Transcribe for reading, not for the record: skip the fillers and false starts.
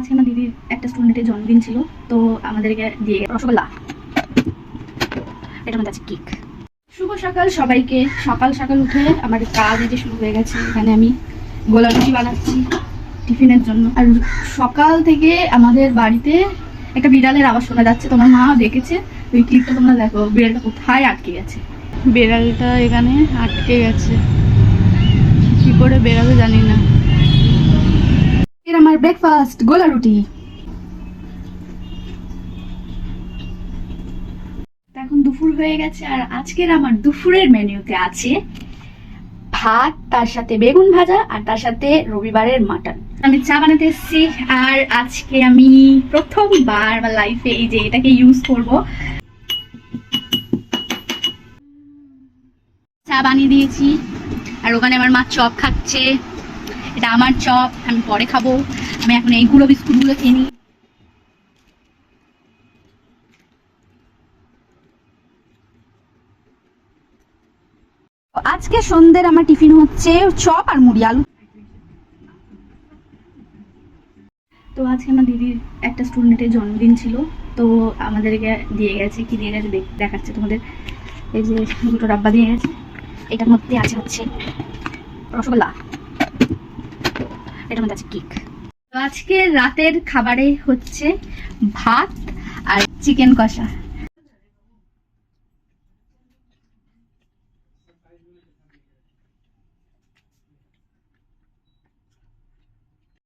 আজকে আমার দিদির একটা স্টুডেন্টের জন্মদিন ছিল, তো আমাদেরকে দিয়ে রসগোল্লা, এটা মধ্যে আছে কেক। শুভ সকাল সবাইকে। সকাল সকাল উঠে আমার কাজ এই যে শুরু হয়ে গেছে। এখানে আমি গোলা রুটি বানাচ্ছি টিফিনের জন্য। আর সকাল থেকে আমাদের বাড়িতে একটা বিড়ালের আওয়াজ শোনা যাচ্ছে, তোমার মা দেখেছে ওই ক্লিপটা, তোমরা দেখো বিড়ালটা কোথায় আটকে গেছে। বিড়ালটা এখানে আটকে গেছে, কি করে বেরাবে জানি না। এর আমার ব্রেকফাস্ট গোলা রুটি। এখন দুপুর হয়ে গেছে, আর আজকের আমার দুপুরের মেনুতে আছে ভাত, তার সাথে বেগুন ভাজা, আর তার সাথে রবিবারের মাটন। আমি চা বানাতে এসেছি, আর আজকে আমি প্রথমবার আমার লাইফে এই যে এটাকে ইউজ করব। চা বানিয়ে দিয়েছি, আর ওখানে আমার মা চপ খাচ্ছে। এটা আমার চপ, আমি পরে খাবো। আমি এখন এই গুঁড়ো বিস্কুটগুলো খেয়ে নিই। আজকে সন্ধ্যের আমার টিফিন হচ্ছে চপ আর মুড়ি আলু। তো আজকে আমার দিদির একটা স্টুডেন্টের জন্মদিন ছিল, তো আমাদেরকে দিয়ে গেছে। কি দিয়ে গেছে দেখাচ্ছে তোমাদের। এই যে দুটো ডাব্বা দিয়ে গেছে, এটার মধ্যে আছে হচ্ছে রসগোল্লা, এটার মধ্যে আছে কেক। তো আজকে রাতের খাবারে হচ্ছে ভাত আর চিকেন কষা।